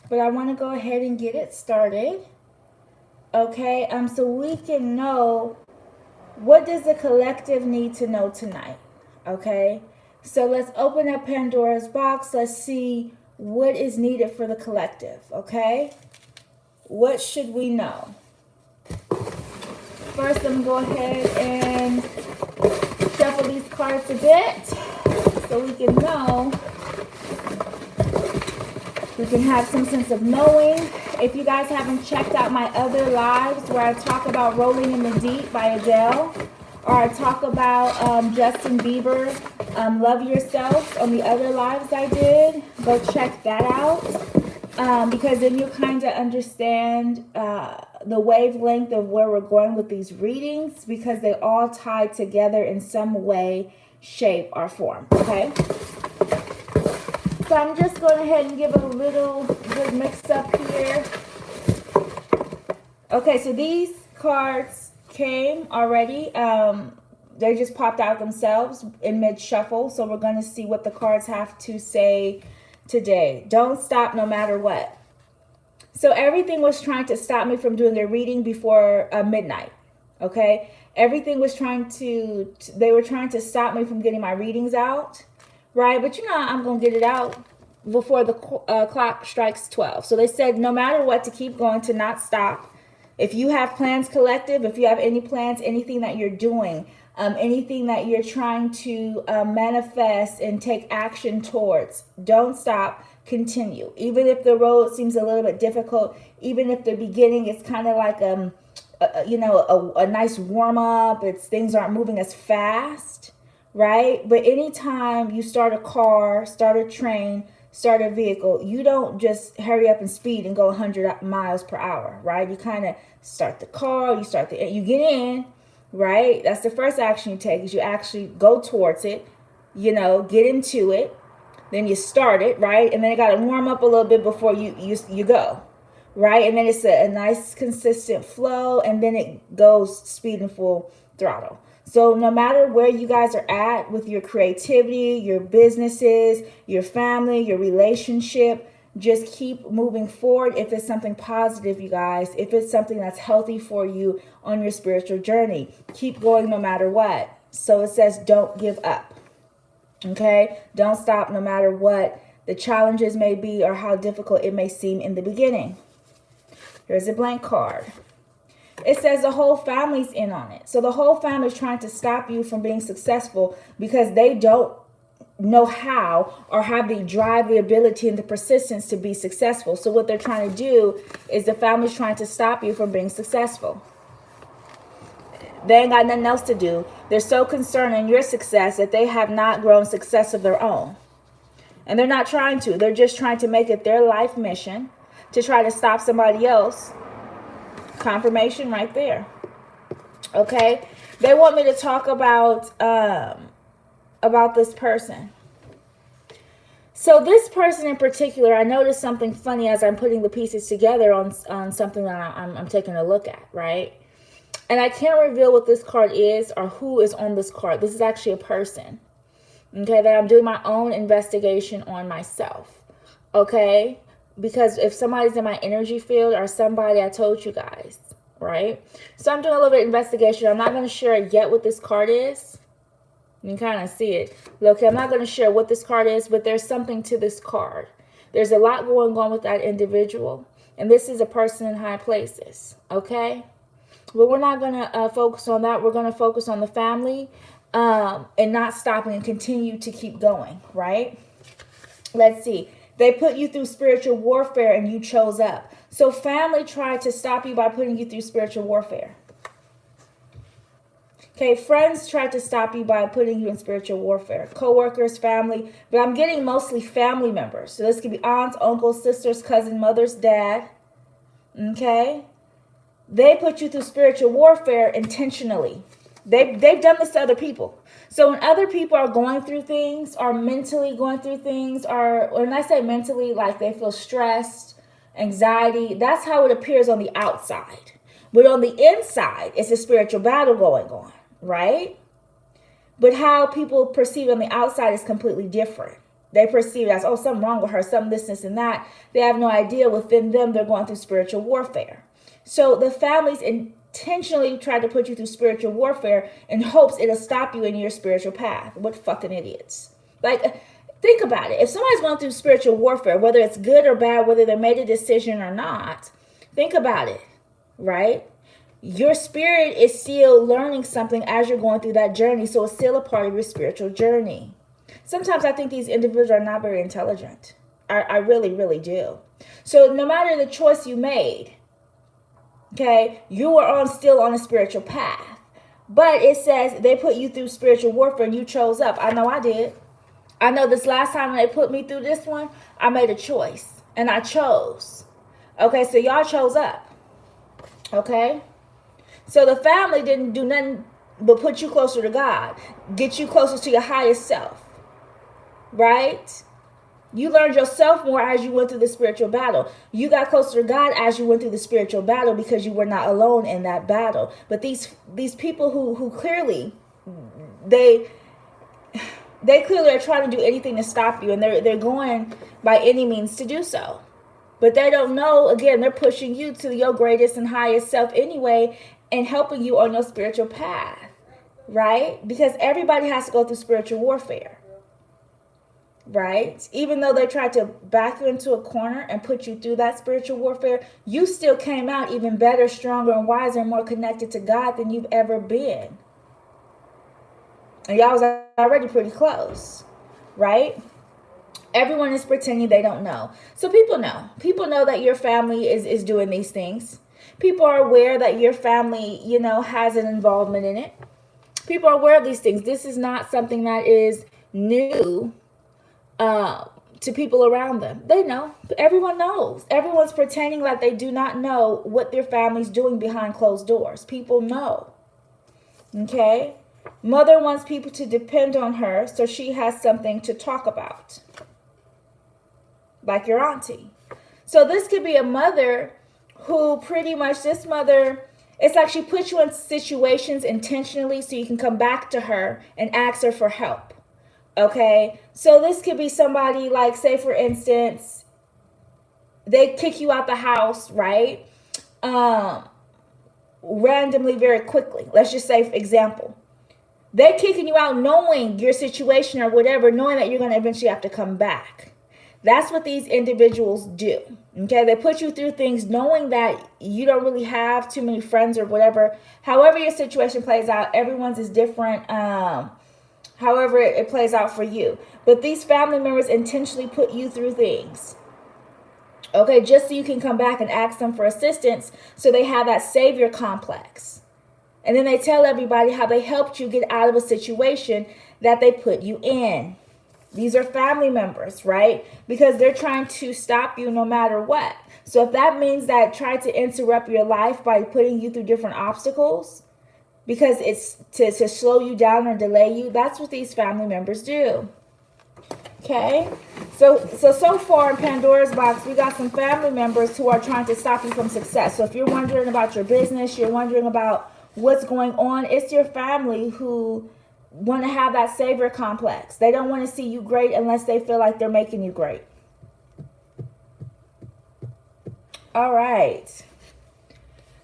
but I want to go ahead and get it started. Okay, so we can know, what does the collective need to know tonight? Okay, so let's open up Pandora's box. Let's see what is needed for the collective. Okay, what should we know? First, I'm going to go ahead and shuffle these cards a bit so we can know. We can have some sense of knowing. If you guys haven't checked out my other lives where I talk about Rolling in the Deep by Adele, or I talk about Justin Bieber, Love Yourself, on the other lives I did, go check that out, because then you'll kind of understand the wavelength of where we're going with these readings, because they all tie together in some way, shape, or form. Okay? So I'm just going ahead and give it a little good mix up here. Okay, so these cards came already. They just popped out themselves in mid-shuffle. So we're going to see what the cards have to say today. Don't stop no matter what. So everything was trying to stop me from doing their reading before midnight. Okay? Everything was they were trying to stop me from getting my readings out. Right, but I'm going to get it out before the clock strikes 12. So they said no matter what, to keep going, to not stop. If you have plans, collective, if you have any plans, anything that you're doing, anything that you're trying to manifest and take action towards, don't stop, continue. Even if the road seems a little bit difficult, even if the beginning is kind of like a nice warm up, things aren't moving as fast. Right? But anytime you start a car, start a train, start a vehicle, you don't just hurry up and speed and go 100 miles per hour, right? You kind of start the car, you get in, right? That's the first action you take, is you actually go towards it, get into it, then you start it, right? And then you got to warm up a little bit before you go, right? And then it's a nice consistent flow, and then it goes speeding full throttle. So no matter where you guys are at with your creativity, your businesses, your family, your relationship, just keep moving forward. If it's something positive, you guys, if it's something that's healthy for you on your spiritual journey, keep going no matter what. So it says don't give up. Okay? Don't stop no matter what the challenges may be or how difficult it may seem in the beginning. Here's a blank card. It says the whole family's in on it. So the whole family is trying to stop you from being successful because they don't know how or have the drive, the ability, and the persistence to be successful. So what they're trying to do is the family's trying to stop you from being successful. They ain't got nothing else to do. They're so concerned in your success that they have not grown success of their own. And they're not trying to. They're just trying to make it their life mission to try to stop somebody else. Confirmation right there. Okay, they want me to talk about this person. So this person in particular, I noticed something funny as I'm putting the pieces together on something that I'm taking a look at, right? And I can't reveal what this card is or who is on this card. This is actually a person, okay, that I'm doing my own investigation on myself, okay? Because if somebody's in my energy field or somebody, I told you guys, right? So I'm doing a little bit of investigation. I'm not going to share yet what this card is. You can kind of see it. Okay, I'm not going to share what this card is, but there's something to this card. There's a lot going on with that individual. And this is a person in high places, okay? But we're not going to focus on that. We're going to focus on the family and not stopping and continue to keep going, right? Let's see. They put you through spiritual warfare and you chose up. So family tried to stop you by putting you through spiritual warfare. Okay, friends tried to stop you by putting you in spiritual warfare. Co-workers, family, but I'm getting mostly family members. So this could be aunts, uncles, sisters, cousin, mothers, dad. Okay? They put you through spiritual warfare intentionally. They've done this to other people. So when other people are going through things, or mentally going through things, or when I say mentally, like they feel stressed, anxiety, that's how it appears on the outside. But on the inside, it's a spiritual battle going on, right? But how people perceive on the outside is completely different, They perceive it as, oh, something wrong with her, something this, and that. They have no idea within them they're going through spiritual warfare. So the families intentionally try to put you through spiritual warfare in hopes it'll stop you in your spiritual path. What fucking idiots. Like, think about it. If somebody's going through spiritual warfare, whether it's good or bad, whether they made a decision or not, think about it, right? Your spirit is still learning something as you're going through that journey. So it's still a part of your spiritual journey. Sometimes I think these individuals are not very intelligent. I really, really do. So no matter the choice you made, okay, you are still on a spiritual path. But it says they put you through spiritual warfare and you chose up. I know I did. I know this last time when they put me through this one, I made a choice and I chose. Okay, so y'all chose up. Okay? So the family didn't do nothing but put you closer to God, get you closer to your highest self. Right? You learned yourself more as you went through the spiritual battle. You got closer to God as you went through the spiritual battle because you were not alone in that battle. But these people who clearly, they clearly are trying to do anything to stop you, and they're going by any means to do so. But they don't know, again, they're pushing you to your greatest and highest self anyway and helping you on your spiritual path, right? Because everybody has to go through spiritual warfare. Right? Even though they tried to back you into a corner and put you through that spiritual warfare, you still came out even better, stronger, and wiser, and more connected to God than you've ever been. And y'all was already pretty close, right? Everyone is pretending they don't know. So people know. People know that your family is doing these things. People are aware that your family, has an involvement in it. People are aware of these things. This is not something that is new to people around them. They know. Everyone knows. Everyone's pretending like they do not know what their family's doing behind closed doors. People know. Okay? Mother wants people to depend on her so she has something to talk about. Like your auntie. So this could be a mother who pretty much, this mother, it's like she puts you in situations intentionally so you can come back to her and ask her for help. Okay, so this could be somebody like, say for instance, they kick you out the house, right? Randomly, very quickly. Let's just say, for example, they're kicking you out knowing your situation or whatever, knowing that you're going to eventually have to come back. That's what these individuals do. Okay, they put you through things knowing that you don't really have too many friends or whatever. However your situation plays out, everyone's is different. However it plays out for you. But these family members intentionally put you through things. Okay, just so you can come back and ask them for assistance, so they have that savior complex. And then they tell everybody how they helped you get out of a situation that they put you in. These are family members, right? Because they're trying to stop you no matter what. So if that means that try to interrupt your life by putting you through different obstacles, because it's to slow you down or delay you, that's what these family members do. Okay? So far in Pandora's box, we got some family members who are trying to stop you from success. So if you're wondering about your business, you're wondering about what's going on, it's your family who want to have that savior complex. They don't want to see you great unless they feel like they're making you great. All right.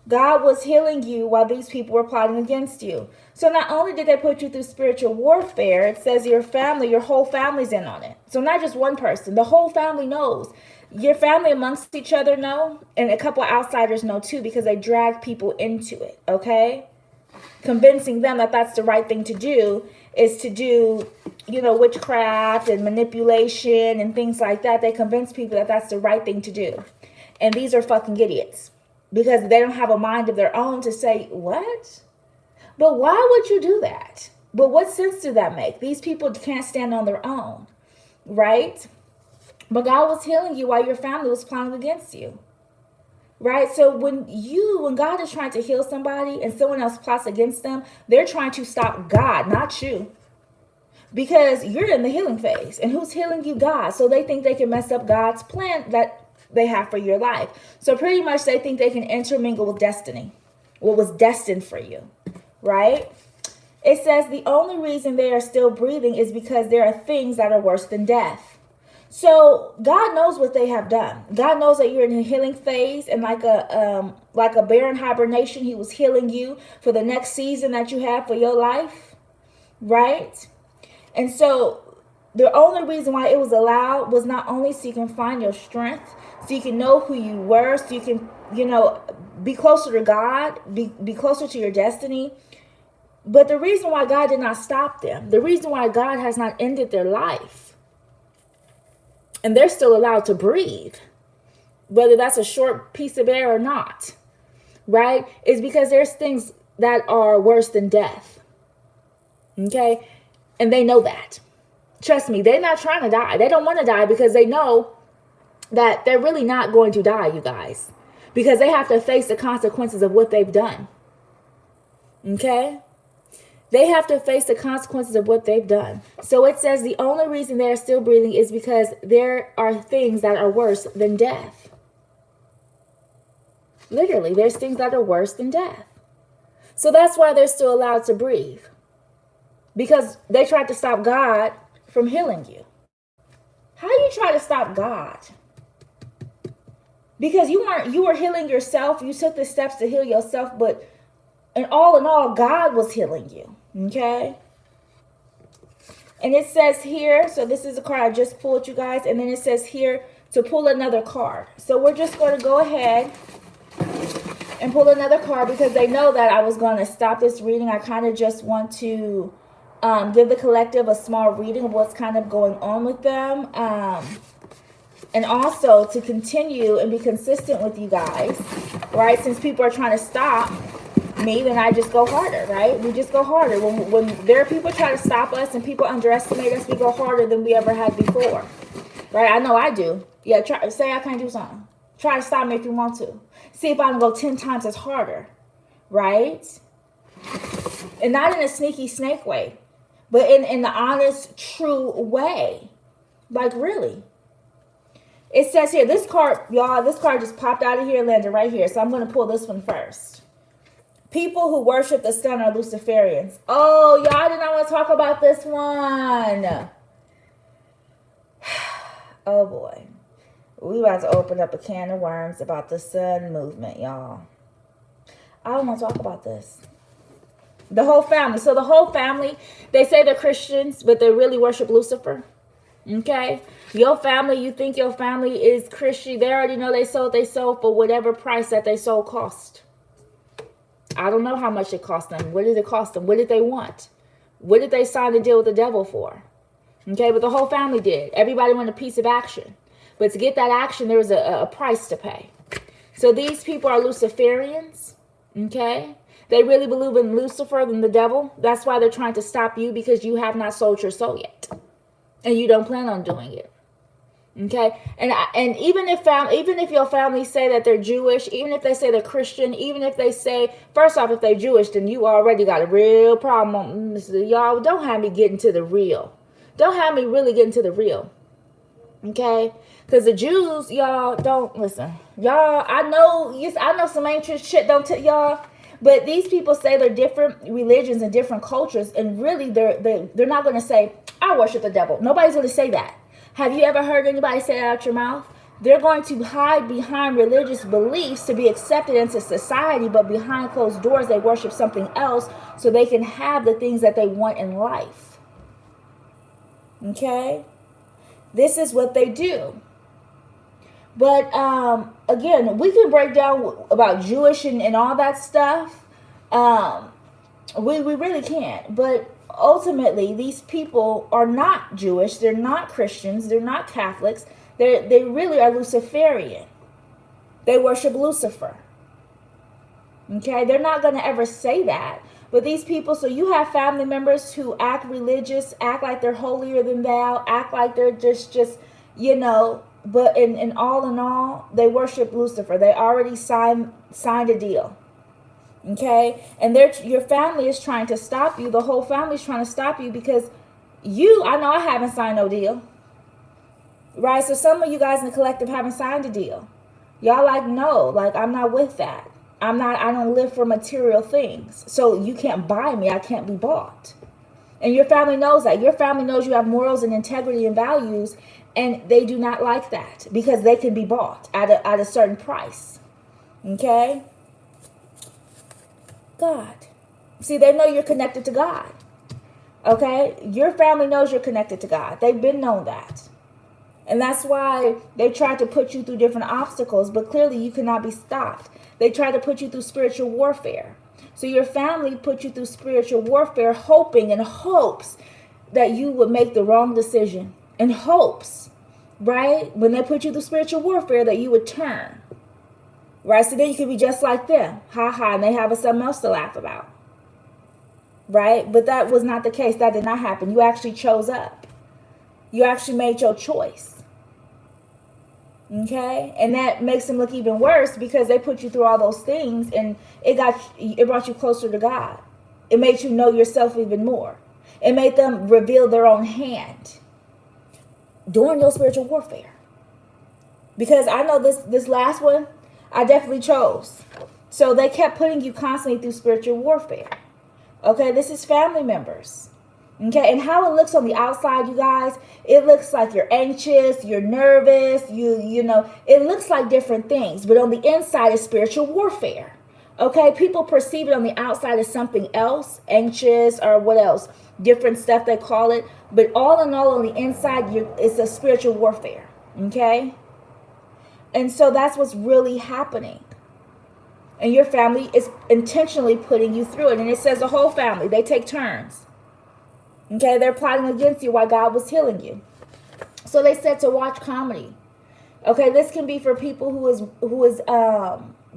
God was healing you while these people were plotting against you. So not only did they put you through spiritual warfare, it says your family, your whole family's in on it. So not just one person, the whole family knows. Your family amongst each other know, and a couple of outsiders know too, because they drag people into it, okay? Convincing them that that's the right thing to do is to do, witchcraft and manipulation and things like that. They convince people that that's the right thing to do. And these are fucking idiots. Because they don't have a mind of their own to say, what? But why would you do that? But what sense did that make? These people can't stand on their own, right? But God was healing you while your family was plotting against you, right? So when God is trying to heal somebody and someone else plots against them, they're trying to stop God, not you. Because you're in the healing phase. And who's healing you? God. So they think they can mess up God's plan that they have for your life. So pretty much they think they can intermingle with destiny, what was destined for you, right? It says the only reason they are still breathing is because there are things that are worse than death. So God knows what they have done. God knows that you're in a healing phase, and like a bear in hibernation, He was healing you for the next season that you have for your life, right? And so the only reason why it was allowed was not only so you can find your strength, so you can know who you were, so you can, be closer to God, be closer to your destiny. But the reason why God did not stop them, the reason why God has not ended their life, and they're still allowed to breathe, whether that's a short piece of air or not, right, is because there's things that are worse than death. Okay? And they know that. Trust me, they're not trying to die. They don't want to die because they know that they're really not going to die, you guys, because they have to face the consequences of what they've done. Okay? They have to face the consequences of what they've done. So it says the only reason they're still breathing is because there are things that are worse than death. Literally, there's things that are worse than death. So that's why they're still allowed to breathe. Because they tried to stop God from healing you. How do you try to stop God? Because you were healing yourself. You took the steps to heal yourself, but in all, God was healing you. Okay? And it says here, so this is a card I just pulled, you guys, and then it says here to pull another card. So we're just going to go ahead and pull another card because they know that I was going to stop this reading. I kind of just want to give the collective a small reading of what's kind of going on with them. And also to continue and be consistent with you guys, right? Since people are trying to stop me, then I just go harder, right? We just go harder. When there are people trying to stop us and people underestimate us, we go harder than we ever had before, right? I know I do. Yeah, say I can't do something. Try to stop me if you want to. See if I can go 10 times as harder, right? And not in a sneaky snake way, but in the honest, true way. Like, really. It says here, this card, y'all, this card just popped out of here and landed right here. So I'm going to pull this one first. People who worship the sun are Luciferians. Oh, y'all did not want to talk about this one. Oh, boy. We about to open up a can of worms about the sun movement, y'all. I don't want to talk about this. The whole family. So the whole family, they say they're Christians, but they really worship Lucifer. Okay? Your family, you think your family is Christian. They already know they sold for whatever price that they sold cost. I don't know how much it cost them. What did it cost them? What did they want? What did they sign the deal with the devil for? Okay, but the whole family did. Everybody wanted a piece of action. But to get that action, there was a price to pay. So these people are Luciferians. Okay? They really believe in Lucifer than the devil. That's why they're trying to stop you, because you have not sold your soul yet. And you don't plan on doing it. Okay? And even if your family say that they're Jewish, even if they say they're Christian, even if they say, first off, if they're Jewish, then you already got a real problem. Y'all, don't have me get into the real. Don't have me really get into the real. Okay? Because the Jews, y'all, don't listen. Y'all, I know some ancient shit don't tell y'all. But these people say they're different religions and different cultures, and really they're not going to say, I worship the devil. Nobody's going to say that. Have you ever heard anybody say that out your mouth? They're going to hide behind religious beliefs to be accepted into society, but behind closed doors they worship something else so they can have the things that they want in life. Okay? This is what they do. But again, we can break down about Jewish and all that stuff. We really can't. But ultimately, these people are not Jewish. They're not Christians. They're not Catholics. They really are Luciferian. They worship Lucifer. Okay? They're not going to ever say that. But these people, so you have family members who act religious, act like they're holier than thou, act like they're just but in all, they worship Lucifer. They already signed a deal. Okay? And your family is trying to stop you. The whole family is trying to stop you because I know I haven't signed no deal. Right? So some of you guys in the collective haven't signed a deal. Y'all no, I'm not with that. I don't live for material things. So you can't buy me. I can't be bought. And your family knows that. Your family knows you have morals and integrity and values. And they do not like that because they can be bought at a certain price. Okay? God. See, they know you're connected to God. Okay? Your family knows you're connected to God. They've been known that. And that's why they tried to put you through different obstacles, but clearly you cannot be stopped. They tried to put you through spiritual warfare. So your family put you through spiritual warfare, hoping in hopes that you would make the wrong decision. In hopes, right? When they put you through spiritual warfare, that you would turn. Right? So then you could be just like them. Ha ha, and they have something else to laugh about. Right? But that was not the case. That did not happen. You actually chose up. You actually made your choice. Okay? And that makes them look even worse because they put you through all those things and it brought you closer to God. It made you know yourself even more. It made them reveal their own hand during your spiritual warfare. Because I know this last one, I definitely chose. So they kept putting you constantly through spiritual warfare. Okay, this is family members. Okay, and how it looks on the outside, you guys, it looks like you're anxious, you're nervous, you know, it looks like different things. But on the inside is spiritual warfare. Okay, people perceive it on the outside as something else, anxious or what else, different stuff they call it. But all in all, on the inside, it's a spiritual warfare. Okay, and so that's what's really happening. And your family is intentionally putting you through it. And it says the whole family, they take turns. Okay, they're plotting against you while God was healing you. So they said to watch comedy. Okay, this can be for people who is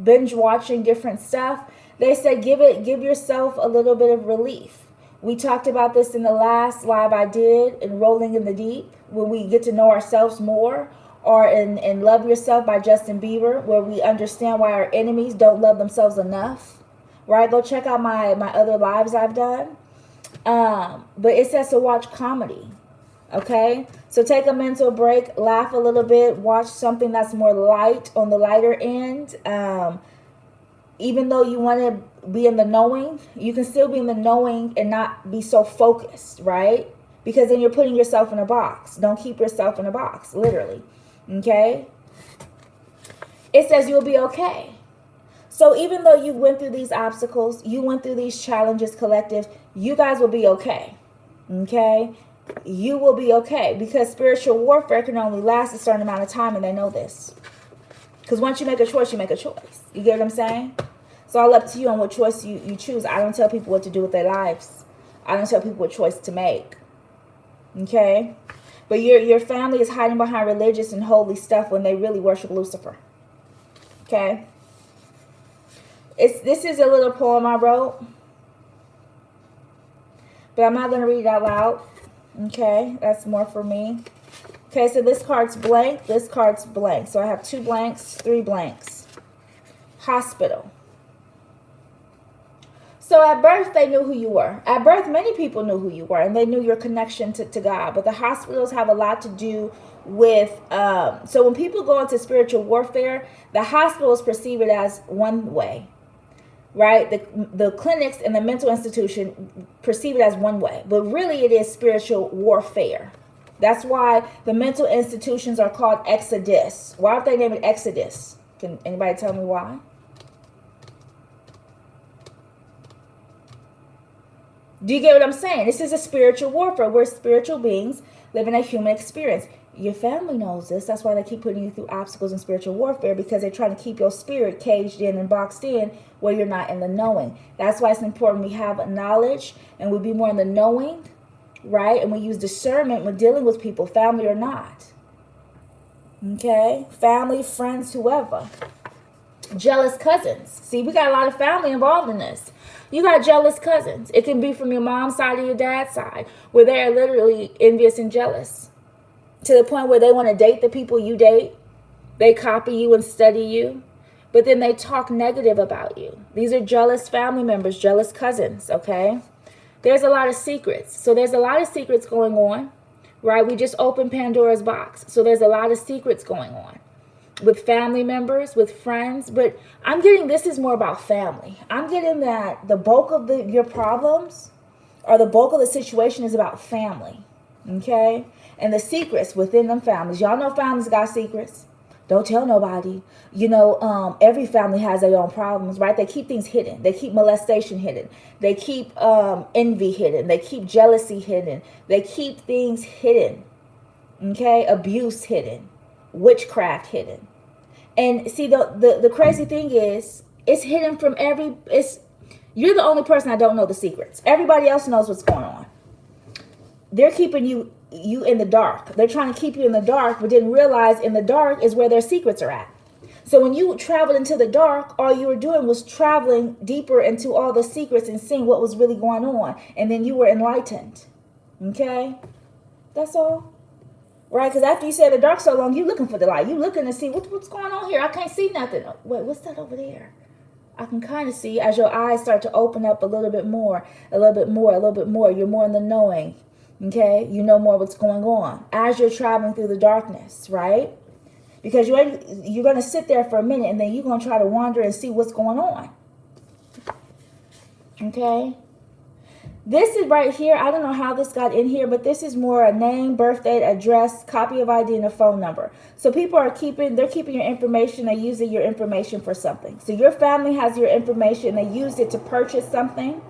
binge watching different stuff. They said give yourself a little bit of relief. We talked about this in the last live I did in Rolling in the Deep, when we get to know ourselves more, or in Love Yourself by Justin Bieber, where we understand why our enemies don't love themselves enough. Right? Go check out my other lives I've done. But it says to watch comedy. Okay, so take a mental break, laugh a little bit, watch something that's more light, on the lighter end. Even though you want to be in the knowing, you can still be in the knowing and not be so focused, right? Because then you're putting yourself in a box. Don't keep yourself in a box, literally. Okay, it says you'll be okay. So even though you went through these obstacles, you went through these challenges, collective, you guys will be okay. Okay? You will be okay, because spiritual warfare can only last a certain amount of time, and they know this. Because once you make a choice, you make a choice. You get what I'm saying? It's all up to you on what choice you choose. I don't tell people what to do with their lives. I don't tell people what choice to make. Okay? But your family is hiding behind religious and holy stuff when they really worship Lucifer. Okay? This is a little poem I wrote, but I'm not going to read it out loud. Okay, that's more for me. Okay, so this card's blank, this card's blank. So I have 2 blanks, 3 blanks. Hospital. So at birth, they knew who you were. At birth, many people knew who you were, and they knew your connection to God. But the hospitals have a lot to do with, so when people go into spiritual warfare, the hospitals perceive it as one way. Right? The clinics and the mental institution perceive it as one way, but really it is spiritual warfare. That's why the mental institutions are called Exodus. Why aren't they named Exodus? Can anybody tell me why? Do you get what I'm saying? This is a spiritual warfare. We're spiritual beings living a human experience. Your family knows this. That's why they keep putting you through obstacles in spiritual warfare, because they're trying to keep your spirit caged in and boxed in where you're not in the knowing. That's why it's important we have knowledge and we be more in the knowing, right? And we use discernment when dealing with people, family or not. Okay? Family, friends, whoever. Jealous cousins. See, we got a lot of family involved in this. You got jealous cousins. It can be from your mom's side or your dad's side, where they're literally envious and jealous, to the point where they want to date the people you date. They copy you and study you, but then they talk negative about you. These are jealous family members, jealous cousins, okay? There's a lot of secrets. So there's a lot of secrets going on, right? We just opened Pandora's Box. So there's a lot of secrets going on with family members, with friends. But I'm getting, this is more about family. I'm getting that the bulk of your problems, or the bulk of the situation, is about family, okay? and the secrets within them families. Y'all know families got secrets. Don't tell nobody. You know, every family has their own problems, right? They keep things hidden. They keep molestation hidden. They keep envy hidden. They keep jealousy hidden. They keep things hidden. Okay? Abuse hidden. Witchcraft hidden. And see, the crazy thing is, it's hidden from you're the only person that don't know the secrets. Everybody else knows what's going on. They're keeping you in the dark. They're trying to keep you in the dark, but didn't realize in the dark is where their secrets are at. So when you traveled into the dark, all you were doing was traveling deeper into all the secrets and seeing what was really going on. And then you were enlightened. Okay? That's all. Right? Because after you stay in the dark so long, you're looking for the light. You're looking to see what's going on here. I can't see nothing. Wait, what's that over there? I can kind of see as your eyes start to open up a little bit more, a little bit more, a little bit more. You're more in the knowing. Okay? You know more what's going on as you're traveling through the darkness, right? Because you're going to sit there for a minute and then you're going to try to wander and see what's going on. Okay? This is right here. I don't know how this got in here, but this is more a name, birth date, address, copy of ID, and a phone number. So people are keeping your information. They're using your information for something. So your family has your information. They used it to purchase something.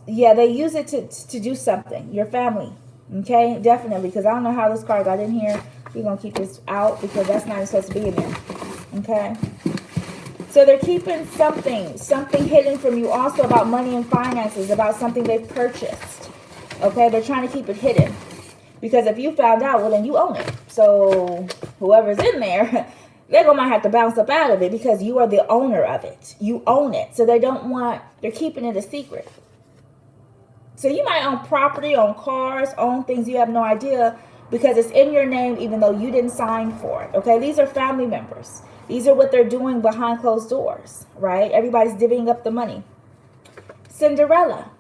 Yeah, they use it to do something. Your family. Okay, definitely. Because I don't know how this card got in here. We're going to keep this out because that's not supposed to be in there. Okay. So they're keeping something hidden from you also about money and finances, about something they've purchased. Okay, they're trying to keep it hidden. Because if you found out, well, then you own it. So whoever's in there, they're going to have to bounce up out of it because you are the owner of it. You own it. So they're keeping it a secret. So you might own property, own cars, own things you have no idea because it's in your name even though you didn't sign for it. Okay, these are family members. These are what they're doing behind closed doors, right? Everybody's divvying up the money. Cinderella.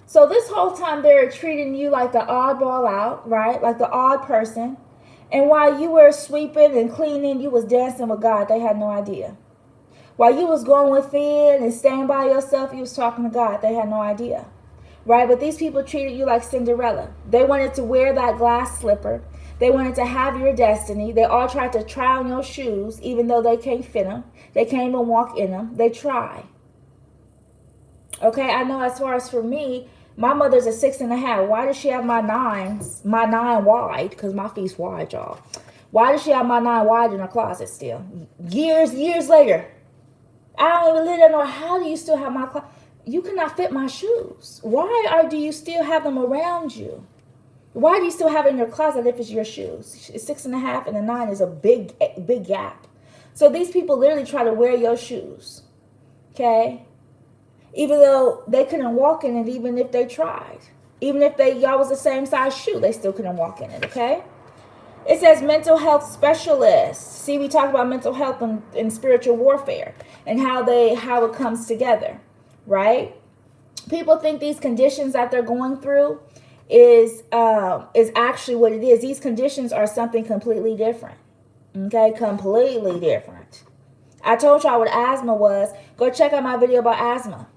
So this whole time they're treating you like the oddball out, right? Like the odd person. And while you were sweeping and cleaning, you was dancing with God. They had no idea. While you was going within and staying by yourself, you was talking to God. They had no idea. Right? But these people treated you like Cinderella. They wanted to wear that glass slipper. They wanted to have your destiny. They all tried to try on your shoes, even though they can't fit them. They can't even walk in them. They try. Okay, I know as far as for me, my mother's a 6.5. Why does she have my 9 wide? Because my feet's wide, y'all. Why does she have my 9 wide in her closet still? Years later. I don't even live there. No, how do you still have my closet? You cannot fit my shoes. Why do you still have them around you? Why do you still have it in your closet if it's your shoes? 6.5 and a 9 is a big gap. So these people literally try to wear your shoes. Okay? Even though they couldn't walk in it, even if they tried. Even if y'all was the same size shoe, they still couldn't walk in it. Okay? It says mental health specialists. See, we talked about mental health and spiritual warfare and how it comes together. Right? People think these conditions that they're going through is actually what it is. These conditions are something completely different. Okay, completely different. I told y'all what asthma was. Go check out my video about asthma.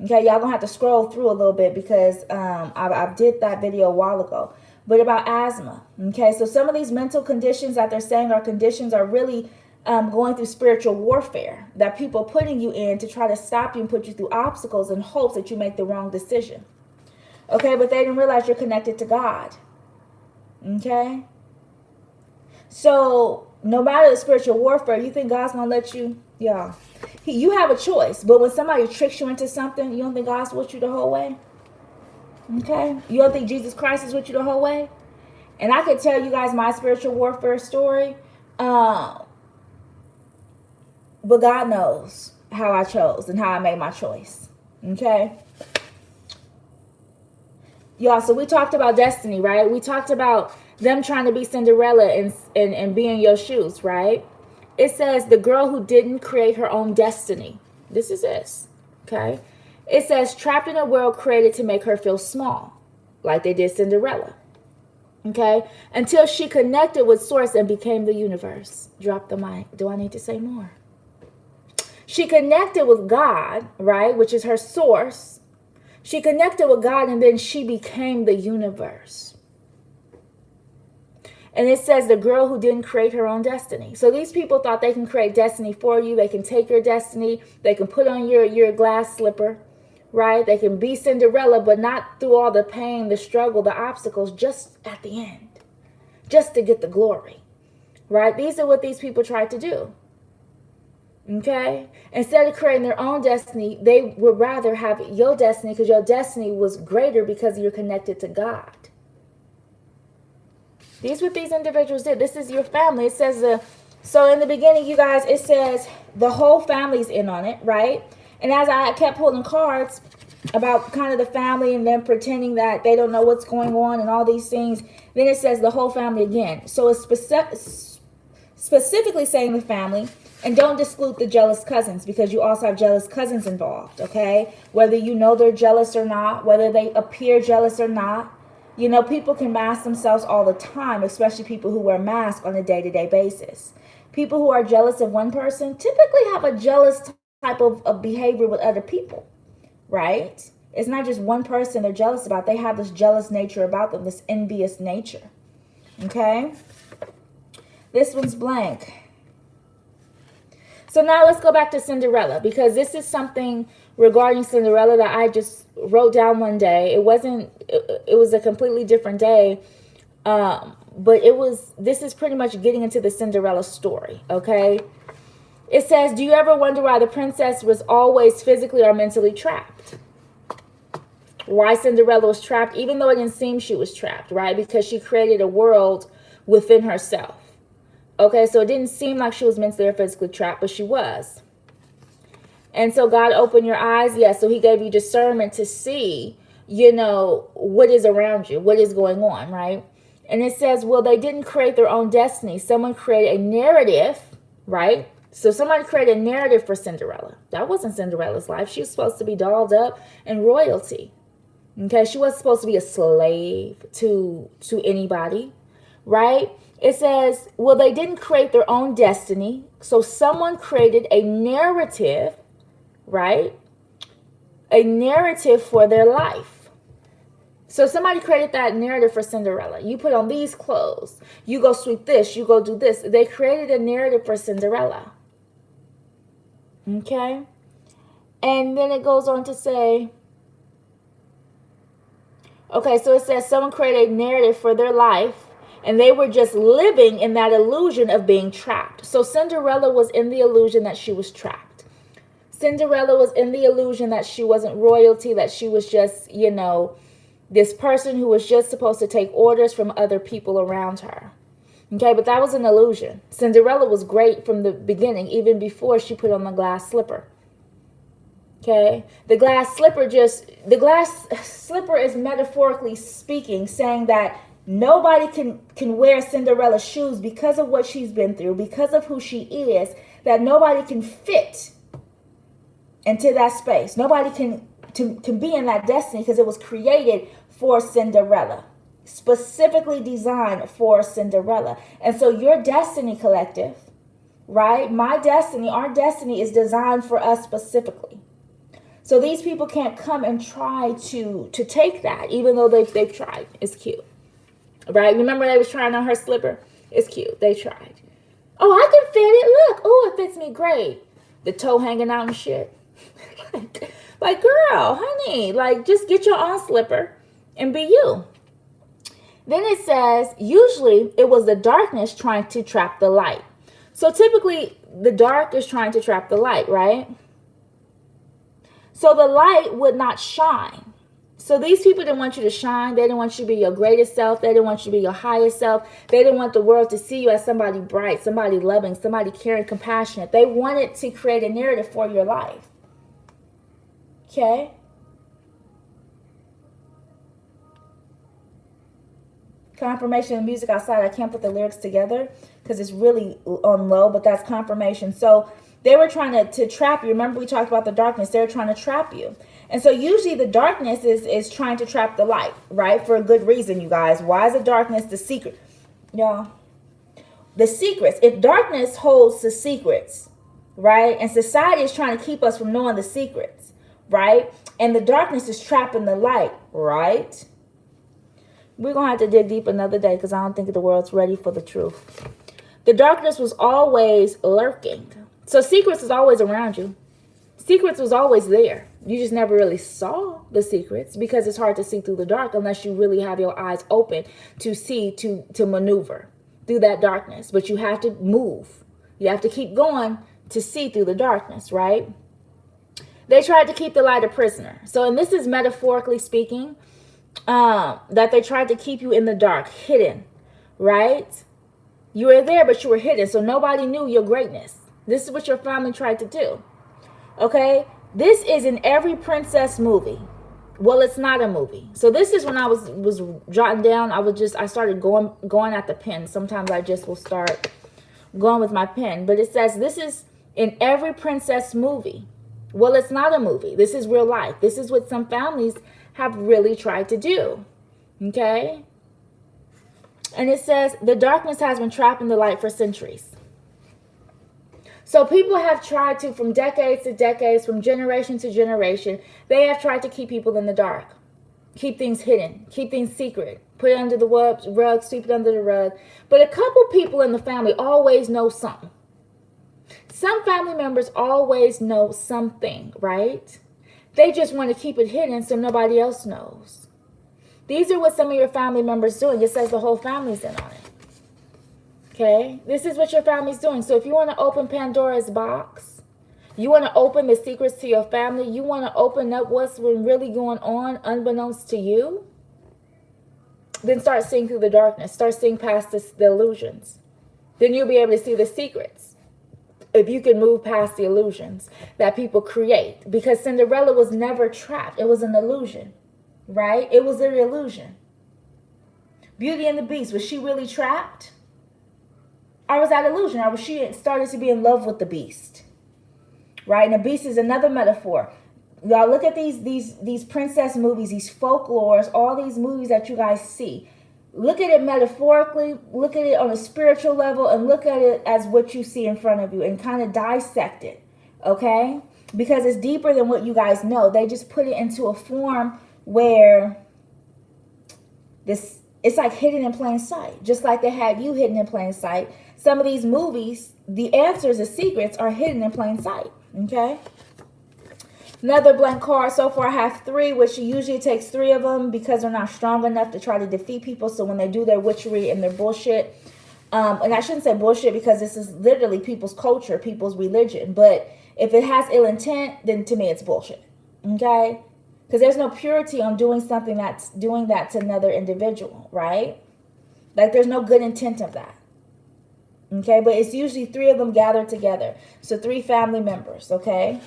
Okay, y'all gonna have to scroll through a little bit because I did that video a while ago. But about asthma. Okay, so some of these mental conditions that they're saying are conditions are really going through spiritual warfare that people are putting you in to try to stop you and put you through obstacles in hopes that you make the wrong decision. Okay, but they didn't realize you're connected to God. Okay? So, no matter the spiritual warfare, you think God's going to let you, yeah. You have a choice, but when somebody tricks you into something, you don't think God's with you the whole way? Okay? You don't think Jesus Christ is with you the whole way? And I could tell you guys my spiritual warfare story, but God knows how I chose and how I made my choice. Okay? Y'all, so we talked about destiny, right? We talked about them trying to be Cinderella and be in your shoes, right? It says the girl who didn't create her own destiny. This is this, okay? It says trapped in a world created to make her feel small, like they did Cinderella, okay? Until she connected with Source and became the universe. Drop the mic. Do I need to say more? She connected with God, right, which is her source. She connected with God, and then she became the universe. And it says the girl who didn't create her own destiny. So these people thought they can create destiny for you. They can take your destiny. They can put on your glass slipper, right? They can be Cinderella, but not through all the pain, the struggle, the obstacles, just at the end, just to get the glory, right? These are what these people tried to do. Okay? Instead of creating their own destiny, they would rather have your destiny, because your destiny was greater because you're connected to God. These are what these individuals did. This is your family. It says, so in the beginning, you guys, it says the whole family's in on it, right? And as I kept pulling cards about kind of the family and them pretending that they don't know what's going on and all these things, then it says the whole family again. So it's specifically saying the family. And don't exclude the jealous cousins, because you also have jealous cousins involved, okay? Whether you know they're jealous or not, whether they appear jealous or not. You know, people can mask themselves all the time, especially people who wear masks on a day-to-day basis. People who are jealous of one person typically have a jealous type of behavior with other people, right? It's not just one person they're jealous about. They have this jealous nature about them, this envious nature, okay? This one's blank. So now let's go back to Cinderella, because this is something regarding Cinderella that I just wrote down one day. It was a completely different day. But this is pretty much getting into the Cinderella story, okay? It says, do you ever wonder why the princess was always physically or mentally trapped? Why Cinderella was trapped, even though it didn't seem she was trapped, right? Because she created a world within herself. Okay, so it didn't seem like she was mentally or physically trapped, but she was. And so God opened your eyes. Yes, so he gave you discernment to see, what is around you, what is going on, right? And it says, well, they didn't create their own destiny. Someone created a narrative, right? So somebody created a narrative for Cinderella. That wasn't Cinderella's life. She was supposed to be dolled up in royalty. Okay, she wasn't supposed to be a slave to anybody, right? It says, well, they didn't create their own destiny. So someone created a narrative, right? A narrative for their life. So somebody created that narrative for Cinderella. You put on these clothes. You go sweep this. You go do this. They created a narrative for Cinderella. Okay? And then it goes on to say, okay, so it says someone created a narrative for their life, and they were just living in that illusion of being trapped. So Cinderella was in the illusion that she was trapped. Cinderella was in the illusion that she wasn't royalty, that she was just, this person who was just supposed to take orders from other people around her. Okay, but that was an illusion. Cinderella was great from the beginning, even before she put on the glass slipper. Okay, the glass slipper is metaphorically speaking, saying that nobody can wear Cinderella's shoes because of what she's been through, because of who she is, that nobody can fit into that space. Nobody can be in that destiny, because it was created for Cinderella, specifically designed for Cinderella. And so your destiny, collective, right? My destiny, our destiny is designed for us specifically. So these people can't come and try to take that, even though they've tried. It's cute. Right? Remember they was trying on her slipper? It's cute. They tried. Oh, I can fit it. Look. Oh, it fits me great. The toe hanging out and shit. like, girl, honey, just get your own slipper and be you. Then it says, usually it was the darkness trying to trap the light. So typically the dark is trying to trap the light, right? So the light would not shine. So these people didn't want you to shine. They didn't want you to be your greatest self. They didn't want you to be your highest self. They didn't want the world to see you as somebody bright, somebody loving, somebody caring, compassionate. They wanted to create a narrative for your life. Okay? Confirmation of music outside. I can't put the lyrics together because it's really on low, but that's confirmation. So they were trying to trap you. Remember we talked about the darkness. They were trying to trap you. And so usually the darkness is trying to trap the light, right? For a good reason, you guys. Why is the darkness the secret? Y'all, the secrets. If darkness holds the secrets, right? And society is trying to keep us from knowing the secrets. right? And the darkness is trapping the light, right? We're going to have to dig deep another day because I don't think the world's ready for the truth. The darkness was always lurking. So secrets is always around you. Secrets was always there. You just never really saw the secrets because it's hard to see through the dark unless you really have your eyes open to see, to maneuver through that darkness. But you have to move. You have to keep going to see through the darkness, right? They tried to keep the light a prisoner. So, and this is metaphorically speaking, that they tried to keep you in the dark, hidden, right? You were there, but you were hidden. So nobody knew your greatness. This is what your family tried to do. Okay? This is in every princess movie. Well, it's not a movie. So this is when I was jotting down. I started going at the pen. Sometimes I just will start going with my pen. But it says this is in every princess movie. Well, it's not a movie. This is real life. This is what some families have really tried to do. Okay? And it says the darkness has been trapping the light for centuries. So people have tried to, from decades to decades, from generation to generation, they have tried to keep people in the dark. Keep things hidden. Keep things secret. Put it under the rug, sweep it under the rug. But a couple people in the family always know something. Some family members always know something, right? They just want to keep it hidden so nobody else knows. These are what some of your family members doing. It says the whole family's in on it. Okay? This is what your family's doing. So if you want to open Pandora's box, you want to open the secrets to your family, you want to open up what's been really going on unbeknownst to you, then start seeing through the darkness. Start seeing past the illusions. Then you'll be able to see the secrets. If you can move past the illusions that people create. Because Cinderella was never trapped. It was an illusion. Right? It was an illusion. Beauty and the Beast, was she really trapped? Or was that illusion? Or was she started to be in love with the Beast? Right? And the Beast is another metaphor. Y'all look at these princess movies, these folklores, all these movies that you guys see. Look at it metaphorically, look at it on a spiritual level, and look at it as what you see in front of you and kind of dissect it. Okay? Because it's deeper than what you guys know. They just put it into a form where it's like hidden in plain sight. Just like they have you hidden in plain sight. Some of these movies, the answers, the secrets are hidden in plain sight. Okay? Another blank card. So far I have 3, which usually takes 3 of them because they're not strong enough to try to defeat people. So when they do their witchery and their bullshit, and I shouldn't say bullshit because this is literally people's culture, people's religion. But if it has ill intent, then to me it's bullshit. Okay? Because there's no purity on doing something that's doing that to another individual, right? Like there's no good intent of that. Okay? But it's usually 3 of them gathered together. So 3 family members, okay?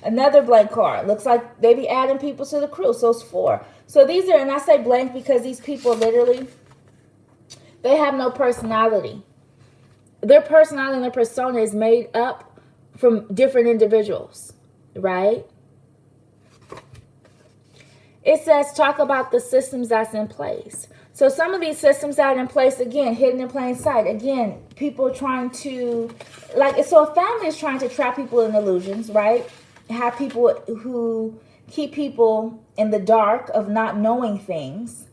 Another blank card. Looks like they be adding people to the crew. So it's 4. So these are, and I say blank because these people literally, they have no personality. Their personality and their persona is made up from different individuals, right? It says talk about the systems that's in place. So some of these systems that are in place, again, hidden in plain sight. Again, people trying to, like, so a family is trying to trap people in illusions, right? Have people who keep people in the dark of not knowing things.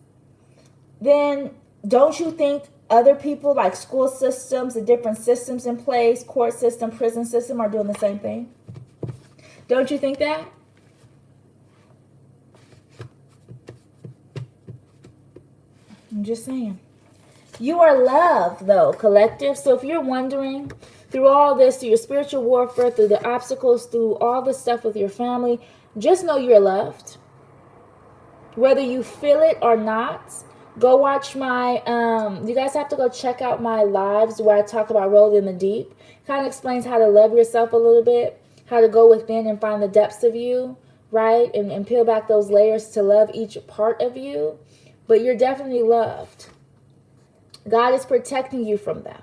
Then don't you think other people like school systems, the different systems in place, court system, prison system are doing the same thing? Don't you think that? I'm just saying. You are loved, though, collective. So if you're wondering, through all this, through your spiritual warfare, through the obstacles, through all the stuff with your family, just know you're loved. Whether you feel it or not, go watch my, you guys have to go check out my lives where I talk about rolling in the deep. Kind of explains how to love yourself a little bit, how to go within and find the depths of you, right? And peel back those layers to love each part of you. But you're definitely loved. God is protecting you from them.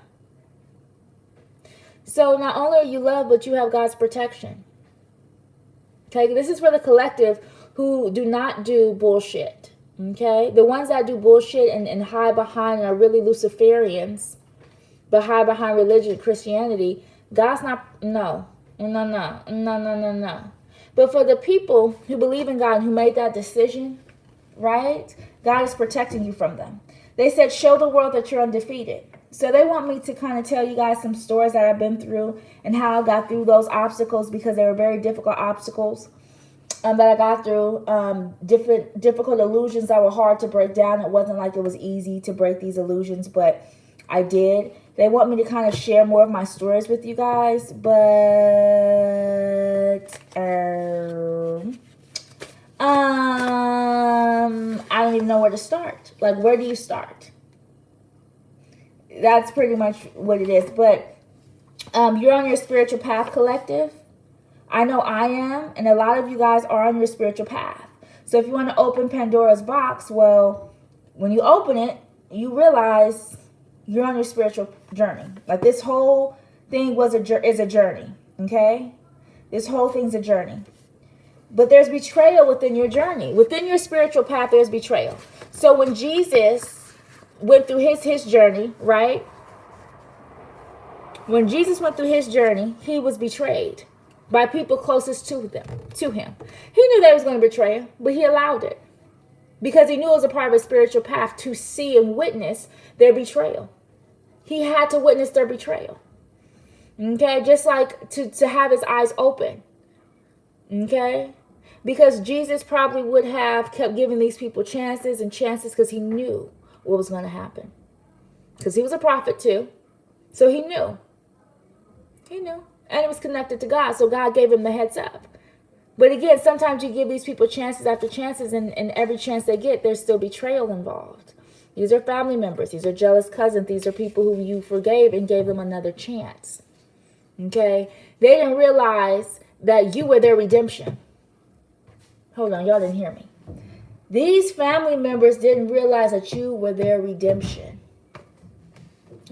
So not only are you loved, but you have God's protection. Okay, this is for the collective who do not do bullshit. Okay, the ones that do bullshit and hide behind and are really Luciferians, but hide behind religion, Christianity. God's not, no. But for the people who believe in God and who made that decision, right? God is protecting you from them. They said, show the world that you're undefeated. So they want me to kind of tell you guys some stories that I've been through and how I got through those obstacles, because they were very difficult obstacles that I got through. Difficult illusions that were hard to break down. It wasn't like it was easy to break these illusions, but I did. They want me to kind of share more of my stories with you guys, but I don't even know where to start. Like, where do you start? That's pretty much what it is. But you're on your spiritual path, collective. I know I am, and a lot of you guys are on your spiritual path. So if you want to open Pandora's box, well, when you open it, you realize you're on your spiritual journey. Like, this whole thing is a journey, okay? This whole thing's a journey. But there's betrayal within your journey. Within your spiritual path, there's betrayal. So when Jesus went through his journey, right? When Jesus went through his journey, he was betrayed by people closest to him. He knew they was going to betray him, but he allowed it. Because he knew it was a part of his spiritual path to see and witness their betrayal. He had to witness their betrayal. Okay? Just like to have his eyes open. Okay? Because Jesus probably would have kept giving these people chances and chances, because he knew what was going to happen. Because he was a prophet too. So he knew. He knew. And it was connected to God. So God gave him the heads up. But again, sometimes you give these people chances after chances, and every chance they get, there's still betrayal involved. These are family members. These are jealous cousins. These are people who you forgave and gave them another chance. Okay? They didn't realize that you were their redemption. Hold on, y'all didn't hear me. These family members didn't realize that you were their redemption.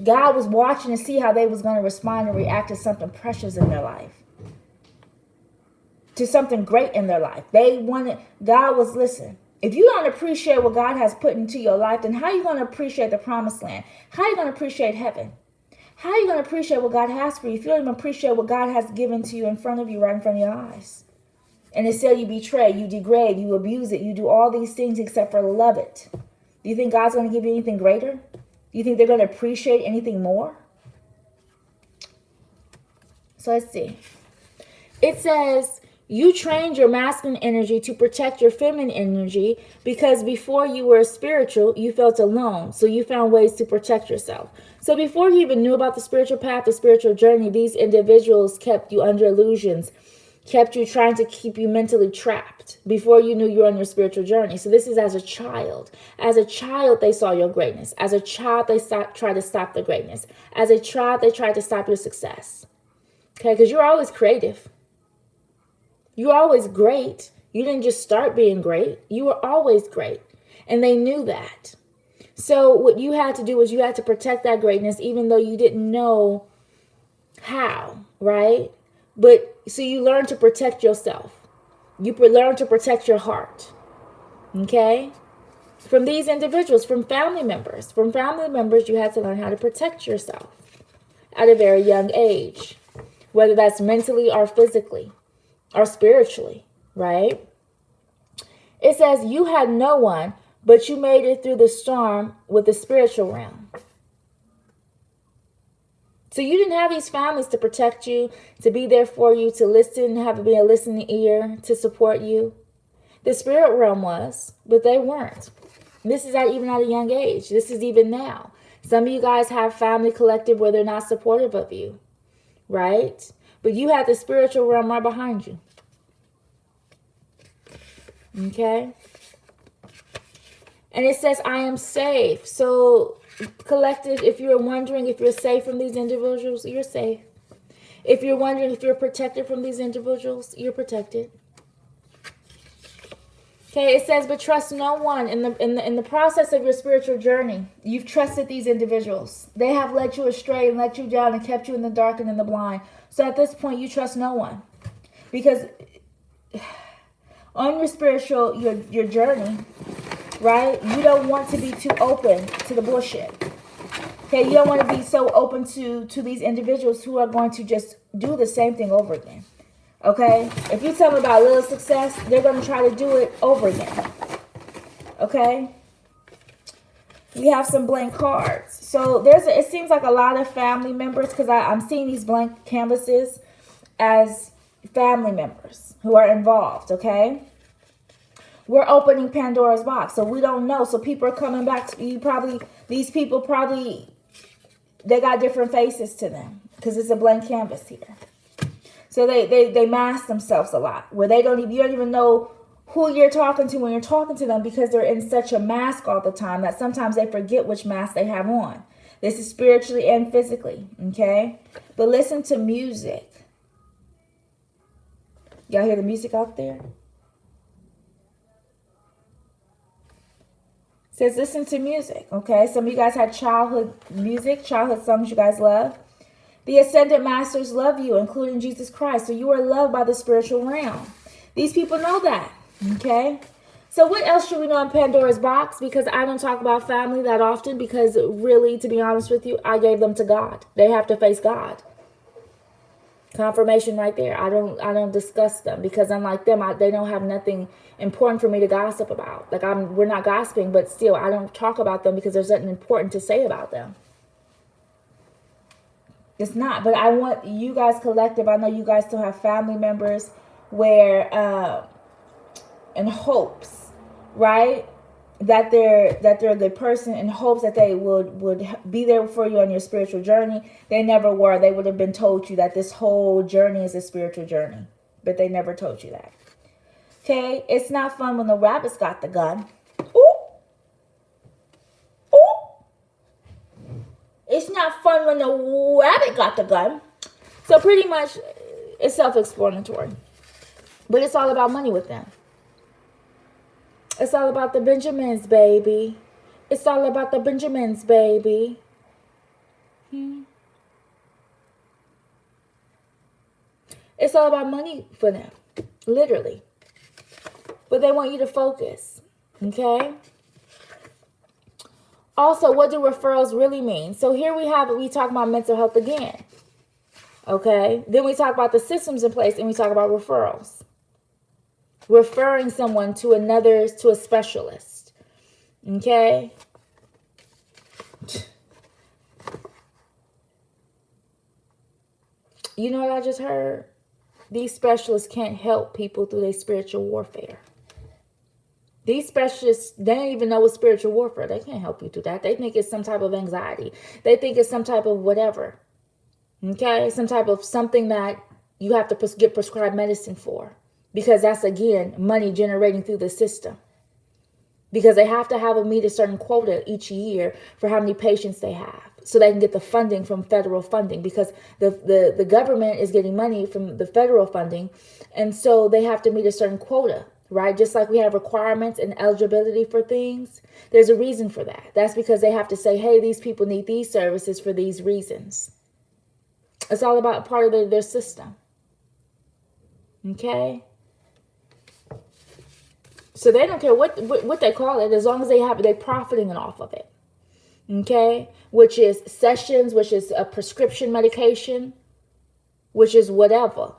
God was watching to see how they was going to respond and react to something precious in their life. To something great in their life. God was, listen, if you don't appreciate what God has put into your life, then how are you going to appreciate the promised land? How are you going to appreciate heaven? How are you going to appreciate what God has for you if you don't even appreciate what God has given to you in front of you, right in front of your eyes? And instead you betray, you degrade, you abuse it, you do all these things except for love it. Do you think God's going to give you anything greater? Do you think they're going to appreciate anything more? So let's see. It says, you trained your masculine energy to protect your feminine energy because before you were spiritual, you felt alone. So you found ways to protect yourself. So before you even knew about the spiritual path, the spiritual journey, these individuals kept you under illusions, kept you trying to keep you mentally trapped before you knew you were on your spiritual journey. So this is as a child. As a child, they saw your greatness. As a child, they tried to stop the greatness. As a child, they tried to stop your success. Okay, because you're always creative. You were always great. You didn't just start being great. You were always great. And they knew that. So what you had to do was you had to protect that greatness even though you didn't know how, right? But so you learn to protect yourself. You learn to protect your heart. Okay? From these individuals, from family members. From family members, you had to learn how to protect yourself at a very young age. Whether that's mentally or physically or spiritually, right? It says you had no one, but you made it through the storm with the spiritual realm. So you didn't have these families to protect you, to be there for you, to listen, be a listening ear, to support you. The spirit realm was, but they weren't. This is even at a young age. This is even now. Some of you guys have family collective where they're not supportive of you, right? But you had the spiritual realm right behind you. Okay? And it says, I am safe. So, collective, if you're wondering if you're safe from these individuals, you're safe. If you're wondering if you're protected from these individuals, you're protected. Okay, it says, but trust no one. In the process of your spiritual journey, you've trusted these individuals. They have led you astray and let you down and kept you in the dark and in the blind. So at this point, you trust no one. Because on your spiritual, your journey, right, you don't want to be too open to the bullshit. Okay, you don't want to be so open to these individuals who are going to just do the same thing over again. Okay? If you tell them about little success, they're going to try to do it over again. Okay? We have some blank cards. So it seems like a lot of family members, because I'm seeing these blank canvases as family members who are involved, okay? We're opening Pandora's box, so we don't know. So people are coming back to you. These people they got different faces to them because it's a blank canvas here. So they mask themselves a lot, where you don't even know who you're talking to when you're talking to them, because they're in such a mask all the time that sometimes they forget which mask they have on. This is spiritually and physically, okay? But listen to music. Y'all hear the music out there? It says listen to music, okay? Some of you guys had childhood music, childhood songs you guys love. The ascended masters love you, including Jesus Christ. So you are loved by the spiritual realm. These people know that, okay? So what else should we know in Pandora's box? Because I don't talk about family that often, because really, to be honest with you, I gave them to God. They have to face God. Confirmation right there. I don't discuss them, because unlike them, they don't have nothing important for me to gossip about. Like we're not gossiping, but still, I don't talk about them because there's nothing important to say about them. It's not. But I want you guys collective. I know you guys still have family members where, in hopes, right, that they're a good person, in hopes that they would be there for you on your spiritual journey. They never were. They would have been told you that this whole journey is a spiritual journey, but they never told you that. Okay, it's not fun when the rabbits got the gun. Ooh. Ooh. It's not fun when the rabbit got the gun. So pretty much it's self-explanatory. But it's all about money with them. It's all about the Benjamins, baby. It's all about the Benjamins, baby. It's all about money for them, literally. But they want you to focus, okay? Also, what do referrals really mean? So here we talk about mental health again, okay? Then we talk about the systems in place, and we talk about referrals. Referring someone to a specialist, okay? You know what I just heard? These specialists can't help people through their spiritual warfare. These specialists, they don't even know what spiritual warfare. They can't help you through that. They think it's some type of anxiety. They think it's some type of whatever. Okay? Some type of something that you have to get prescribed medicine for. Because that's, again, money generating through the system. Because they have to meet a certain quota each year for how many patients they have. So they can get the funding from federal funding. Because the government is getting money from the federal funding. And so they have to meet a certain quota. Right? Just like we have requirements and eligibility for things. There's a reason for that. That's because they have to say, hey, these people need these services for these reasons. It's all about part of their system. Okay? So they don't care what they call it, as long as they're profiting off of it. Okay? Which is sessions, which is a prescription medication, which is whatever.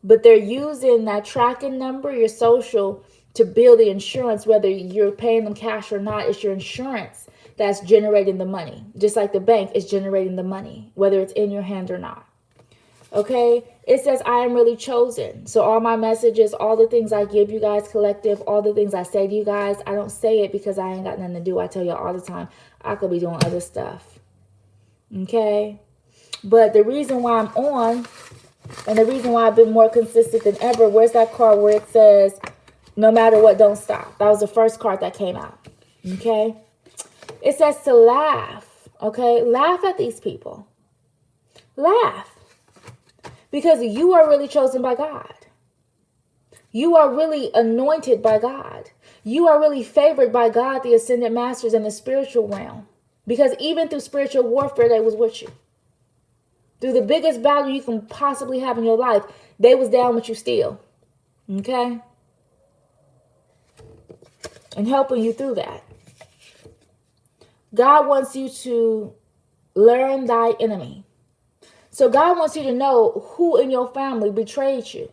But they're using that tracking number, your social, to build the insurance, whether you're paying them cash or not. It's your insurance that's generating the money. Just like the bank is generating the money, whether it's in your hand or not. Okay? It says, I am really chosen. So all my messages, all the things I give you guys collective, all the things I say to you guys, I don't say it because I ain't got nothing to do. I tell you all the time, I could be doing other stuff. Okay? But the reason why I'm on, and the reason why I've been more consistent than ever, where's that card where it says, no matter what, don't stop? That was the first card that came out. Okay? It says to laugh. Okay? Laugh at these people. Laugh. Because you are really chosen by God. You are really anointed by God. You are really favored by God, the ascended masters in the spiritual realm. Because even through spiritual warfare, they was with you. Through the biggest battle you can possibly have in your life, they was down with you still. Okay? And helping you through that. God wants you to learn thy enemy. So God wants you to know who in your family betrayed you.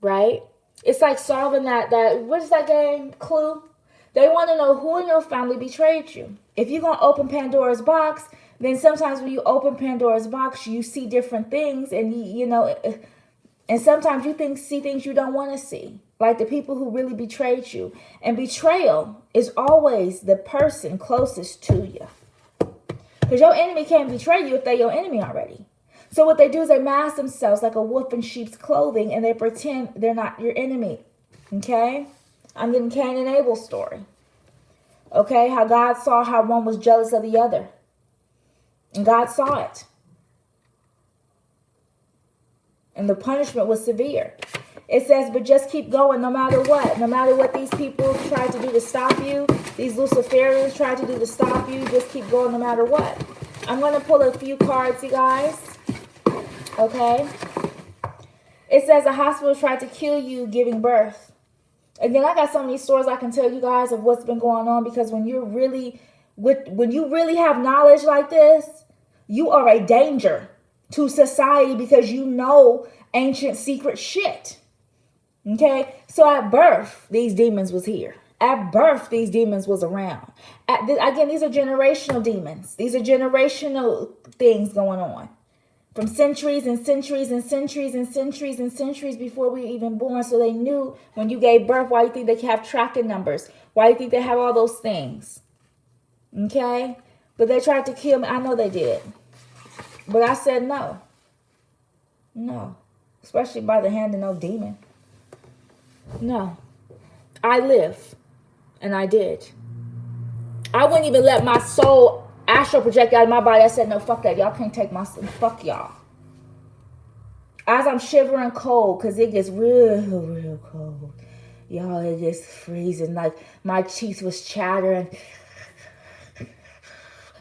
right? It's like solving that what is that game? Clue. They want to know who in your family betrayed you. If you're going to open Pandora's box, then sometimes when you open Pandora's box, you see different things, and you know, and sometimes you see things you don't want to see, like the people who really betrayed you. And betrayal is always the person closest to you, because your enemy can't betray you if they're your enemy already. So what they do is they mask themselves like a wolf in sheep's clothing, and they pretend they're not your enemy. Okay? I'm getting Cain and Abel's story. Okay? How God saw how one was jealous of the other. And God saw it. And the punishment was severe. It says, but just keep going no matter what. No matter what these people try to do to stop you, these Luciferians try to do to stop you, just keep going no matter what. I'm going to pull a few cards, you guys. Okay? It says a hospital tried to kill you giving birth. Again, I got so many stories I can tell you guys of what's been going on, because when you really have knowledge like this, you are a danger to society because you know ancient secret shit. Okay? So at birth, these demons was here. At birth, these demons was around. Again, these are generational demons. These are generational things going on. From centuries and centuries and centuries and centuries and centuries before we were even born. So they knew when you gave birth, why you think they have tracking numbers? Why you think they have all those things? Okay? But they tried to kill me. I know they did. But I said no. No. Especially by the hand of no demon. No. I live. And I did. I wouldn't even let my soul astral project out of my body. I said, no, fuck that. Y'all can't take my soul. Fuck y'all. As I'm shivering cold, because it gets real cold. Y'all, it gets freezing. Like my cheeks was chattering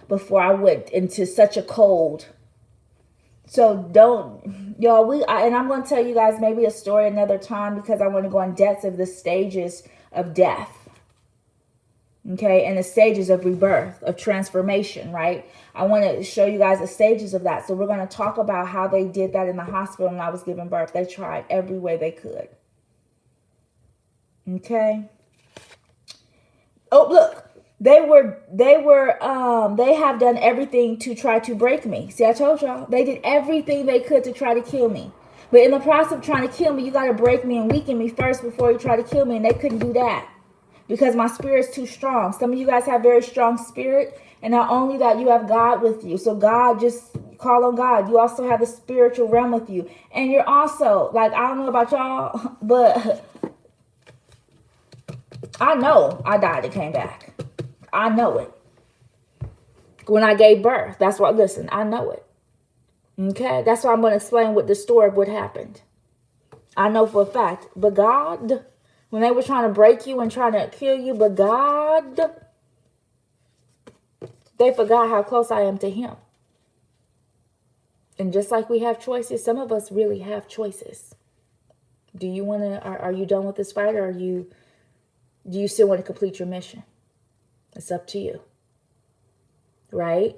before I went into such a cold. So don't, y'all, and I'm going to tell you guys maybe a story another time, because I want to go in depth of the stages of death. Okay, and the stages of rebirth, of transformation, right? I want to show you guys the stages of that. So we're going to talk about how they did that in the hospital when I was giving birth. They tried every way they could. Okay. Oh, look. They have done everything to try to break me. See, I told y'all. They did everything they could to try to kill me. But in the process of trying to kill me, you got to break me and weaken me first before you try to kill me. And they couldn't do that, because my spirit's too strong. Some of you guys have very strong spirit, and not only that, you have God with you. So God, just call on God. You also have the spiritual realm with you. And you're also, like, I don't know about y'all, but I know I died and came back. I know it. When I gave birth, that's what, listen, I know it. Okay? That's why I'm going to explain what the story of what happened. I know for a fact. But God, when they were trying to break you and trying to kill you, but God, they forgot how close I am to Him. And just like we have choices, some of us really have choices. Do you want to, are you done with this fight, or do you still want to complete your mission? It's up to you. Right?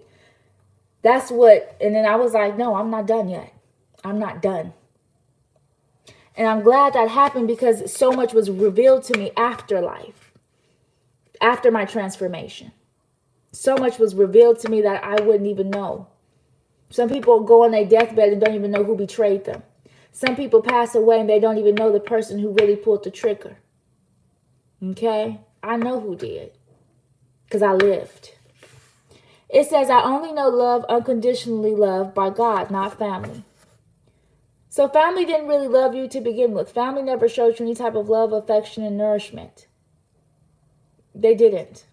That's what, and then I was like, no, I'm not done yet. I'm not done. And I'm glad that happened, because so much was revealed to me after life, after my transformation. So much was revealed to me that I wouldn't even know. Some people go on their deathbed and don't even know who betrayed them. Some people pass away and they don't even know the person who really pulled the trigger. Okay? I know who did, because I lived. It says, I only know love unconditionally loved by God, not family. So family didn't really love you to begin with. Family never showed you any type of love, affection, and nourishment. They didn't.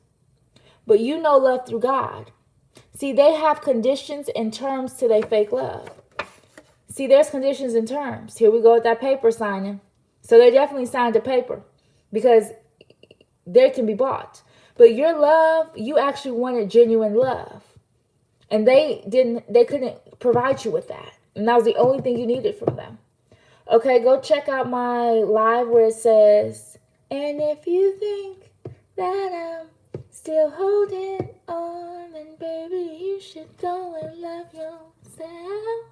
But you know love through God. See, they have conditions and terms to their fake love. See, there's conditions and terms. Here we go with that paper signing. So they definitely signed a paper, because they can be bought. But your love, you actually wanted genuine love. And they couldn't provide you with that. And that was the only thing you needed from them. Okay, go check out my live where it says, and if you think that I'm still holding on, then baby, you should go and love yourself.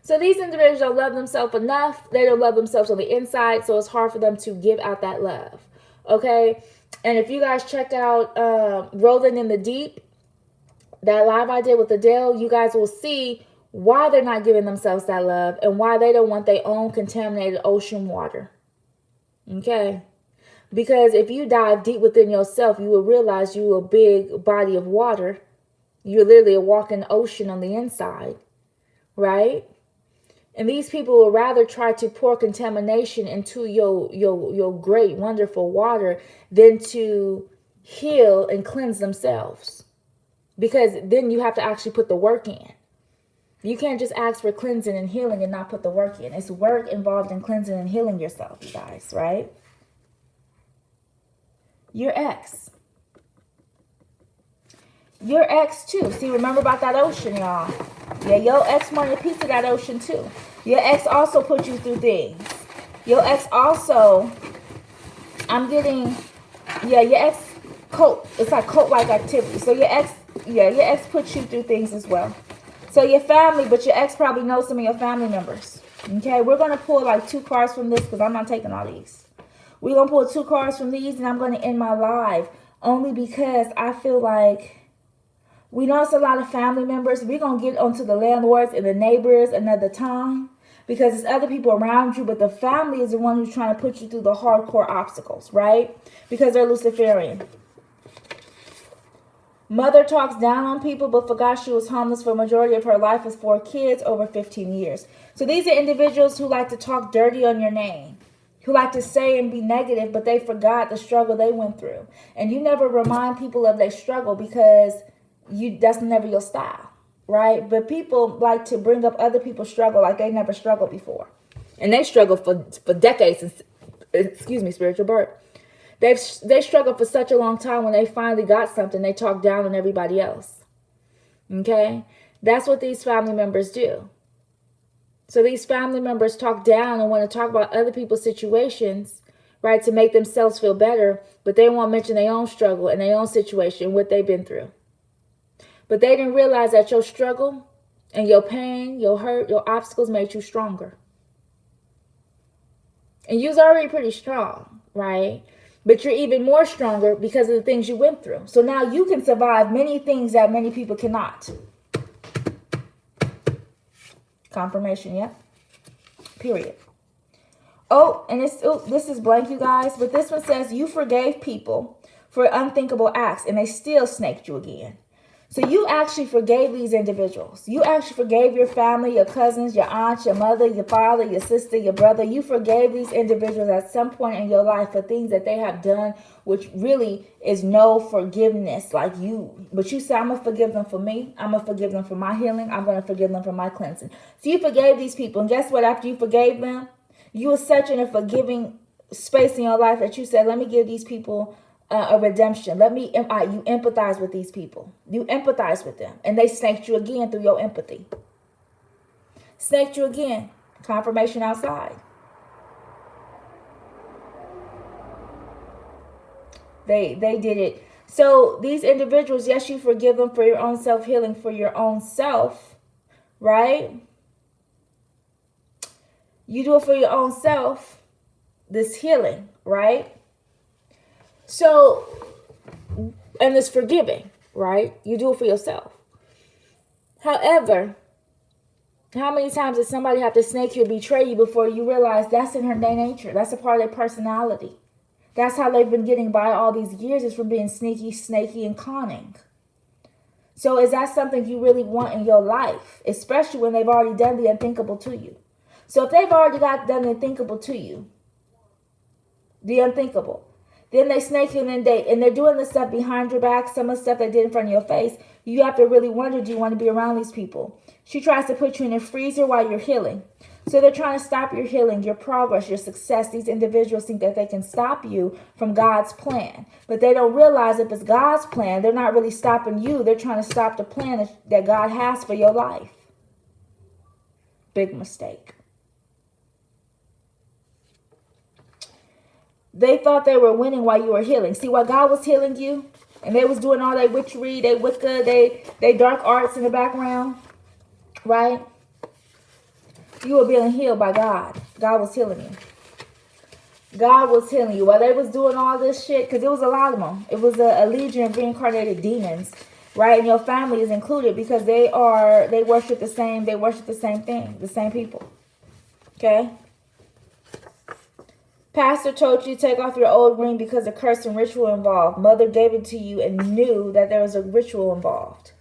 So these individuals don't love themselves enough. They don't love themselves on the inside, so it's hard for them to give out that love. Okay? And if you guys check out Rolling in the Deep, that live I did with Adele, you guys will see why they're not giving themselves that love and why they don't want their own contaminated ocean water. Okay? Because if you dive deep within yourself, you will realize you're a big body of water. You're literally a walking ocean on the inside, right? And these people will rather try to pour contamination into your great, wonderful water than to heal and cleanse themselves. Because then you have to actually put the work in. You can't just ask for cleansing and healing and not put the work in. It's work involved in cleansing and healing yourself, you guys, right? Your ex. Your ex too. See, remember about that ocean, y'all. Yeah, your ex wanted a piece of that ocean too. Your ex also put you through things. Your ex also, I'm getting, yeah, your ex cult. It's like cult-like activity. So your ex, yeah, your ex put you through things as well. So your family, but your ex probably knows some of your family members. Okay, we're going to pull like 2 cards from this because I'm not taking all these. We're going to pull 2 cards from these and I'm going to end my live only because I feel like we know it's a lot of family members. We're going to get onto the landlords and the neighbors another time because it's other people around you, but the family is the one who's trying to put you through the hardcore obstacles, right? Because they're Luciferian. Mother talks down on people but forgot she was homeless for a majority of her life with 4 kids over 15 years. So these are individuals who like to talk dirty on your name, who like to say and be negative, but they forgot the struggle they went through. And you never remind people of their struggle because that's never your style, right? But people like to bring up other people's struggle like they never struggled before. And they struggle for decades, excuse me, spiritual birth. They struggled for such a long time. When they finally got something, they talk down on everybody else. Okay? That's what these family members do. So these family members talk down and want to talk about other people's situations, right, to make themselves feel better, but they won't mention their own struggle and their own situation, what they've been through. But they didn't realize that your struggle and your pain, your hurt, your obstacles made you stronger. And you're already pretty strong, right? But you're even more stronger because of the things you went through. So now you can survive many things that many people cannot. Confirmation, yeah. Period. Oh, and this is blank, you guys. But this one says you forgave people for unthinkable acts and they still snaked you again. So you actually forgave these individuals. You actually forgave your family, your cousins, your aunt, your mother, your father, your sister, your brother. You forgave these individuals at some point in your life for things that they have done, which really is no forgiveness like you. But you say, I'm going to forgive them for me. I'm going to forgive them for my healing. I'm going to forgive them for my cleansing. So you forgave these people. And guess what? After you forgave them, you were such in a forgiving space in your life that you said, let me give these people a redemption. You empathize with these people. You empathize with them. And they snaked you again through your empathy. Snaked you again. Confirmation outside. They did it. So these individuals, yes, you forgive them for your own self-healing, for your own self, right? You do it for your own self, this healing, right? So, and it's forgiving, right? You do it for yourself. However, how many times does somebody have to snake you or betray you before you realize that's in their nature? That's a part of their personality. That's how they've been getting by all these years, is from being sneaky, snaky, and conning. So is that something you really want in your life? Especially when they've already done the unthinkable to you. So if they've already done the unthinkable to you, the unthinkable, then they snake you and they're doing the stuff behind your back, some of the stuff they did in front of your face. You have to really wonder, do you want to be around these people? She tries to put you in a freezer while you're healing. So they're trying to stop your healing, your progress, your success. These individuals think that they can stop you from God's plan. But they don't realize if it's God's plan, they're not really stopping you. They're trying to stop the plan that God has for your life. Big mistake. They thought they were winning while you were healing. See, while God was healing you, and they was doing all their witchery, they Wicca, they dark arts in the background, right? You were being healed by God. God was healing you. God was healing you. While they was doing all this shit, because it was a lot of them. It was a legion of reincarnated demons, right? And your family is included because they worship the same thing, the same people. Okay? Pastor told you to take off your old ring because of curse and ritual involved. Mother gave it to you and knew that there was a ritual involved.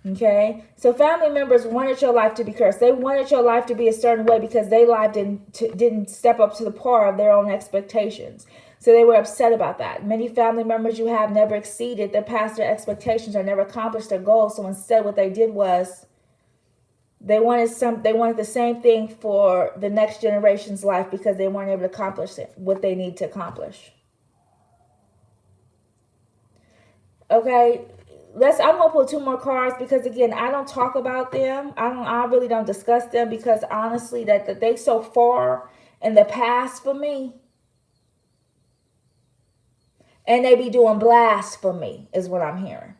Okay? So family members wanted your life to be cursed. They wanted your life to be a certain way because their life didn't step up to the par of their own expectations. So they were upset about that. Many family members you have never exceeded their past their expectations or never accomplished their goals. So instead what they did was they wanted the same thing for the next generation's life because they weren't able to accomplish it, what they need to accomplish. Okay, I'm gonna pull two more cards because again, I don't talk about them. I really don't discuss them because honestly, that they so far in the past for me, and they be doing blasphemy is what I'm hearing.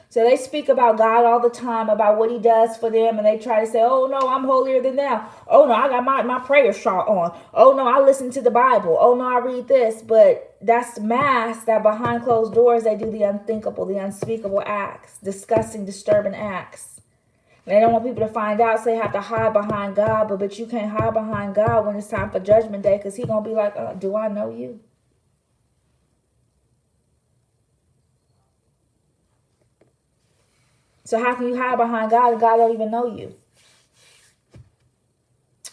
So they speak about God all the time, about what he does for them. And they try to say, oh, no, I'm holier than thou. Oh, no, I got my prayer shawl on. Oh, no, I listen to the Bible. Oh, no, I read this. But that's masked that behind closed doors, they do the unthinkable, the unspeakable acts, disgusting, disturbing acts. And they don't want people to find out, so they have to hide behind God. But you can't hide behind God when it's time for judgment day because he's going to be like, do I know you? So how can you hide behind God and God don't even know you?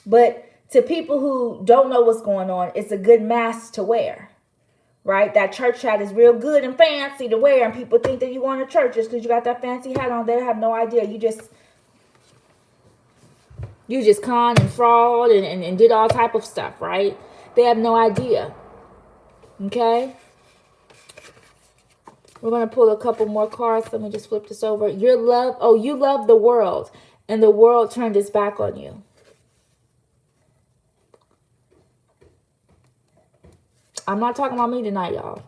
But to people who don't know what's going on, it's a good mask to wear, right? That church hat is real good and fancy to wear, and people think that you're going to church just because you got that fancy hat on. They have no idea. You just con and fraud and did all type of stuff, right? They have no idea. Okay? We're going to pull a couple more cards. Let me just flip this over. You love the world, and the world turned its back on you. I'm not talking about me tonight, y'all.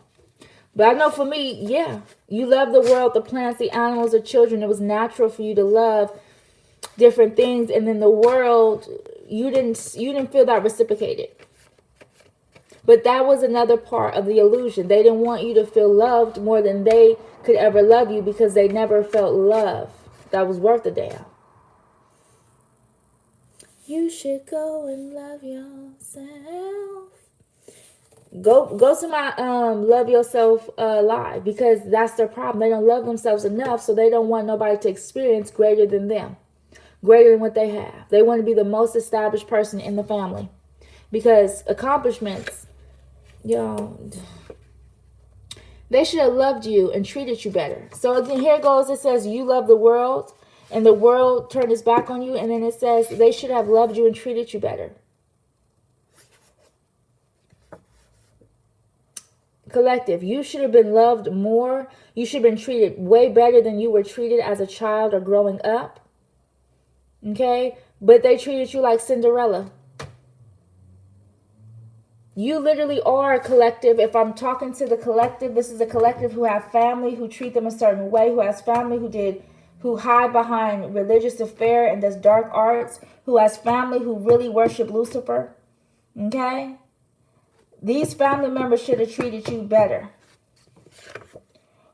But I know for me, yeah. You love the world, the plants, the animals, the children. It was natural for you to love different things. And then the world, you didn't feel that reciprocated. But that was another part of the illusion. They didn't want you to feel loved more than they could ever love you because they never felt love that was worth a damn. You should go and love yourself. Go to my Love Yourself live because that's their problem. They don't love themselves enough, so they don't want nobody to experience greater than them, greater than what they have. They want to be the most established person in the family because accomplishments, they should have loved you and treated you better. So again, here it goes. It says you love the world and the world turned its back on you. And then it says they should have loved you and treated you better. Collective, you should have been loved more. You should have been treated way better than you were treated as a child or growing up. Okay? But they treated you like Cinderella. You literally are a collective. If I'm talking to the collective, this is a collective who have family who treat them a certain way, who has family who hide behind religious affair and does dark arts, who has family who really worship Lucifer. Okay? These family members should have treated you better.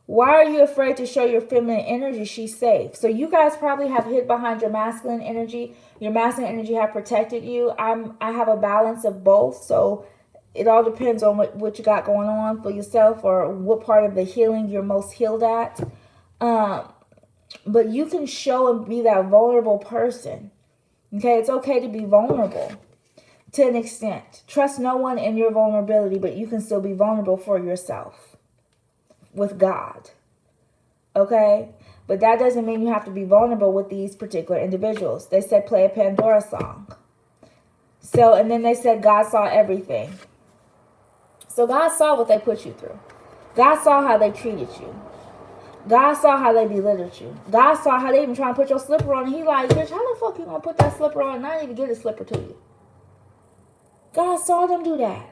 Why are you afraid to show your feminine energy? She's safe. So you guys probably have hid behind your masculine energy. Your masculine energy have protected you. I have a balance of both. So it all depends on what you got going on for yourself or what part of the healing you're most healed at. But you can show and be that vulnerable person. Okay, it's okay to be vulnerable to an extent. Trust no one in your vulnerability, but you can still be vulnerable for yourself with God. Okay? But that doesn't mean you have to be vulnerable with these particular individuals. They said play a Pandora song. So, and then they said God saw everything. So God saw what they put you through. God saw how they treated you. God saw how they belittled you. God saw how they even trying to put your slipper on. And he like, bitch, how the fuck you gonna put that slipper on and I didn't even get a slipper to you? God saw them do that.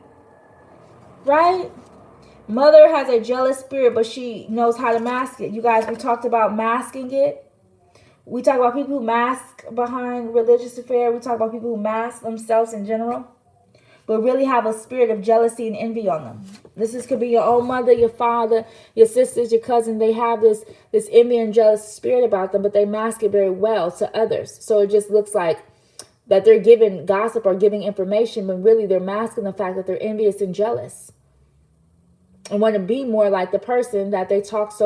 Right? Mother has a jealous spirit, but she knows how to mask it. You guys, we talked about masking it. We talk about people who mask behind religious affair. We talk about people who mask themselves in general, but really have a spirit of jealousy and envy on them. Could be your own mother, your father, your sisters, your cousin. They have this envy and jealous spirit about them, but they mask it very well to others. So it just looks like that they're giving gossip or giving information, when really they're masking the fact that they're envious and jealous and want to be more like the person that they talk so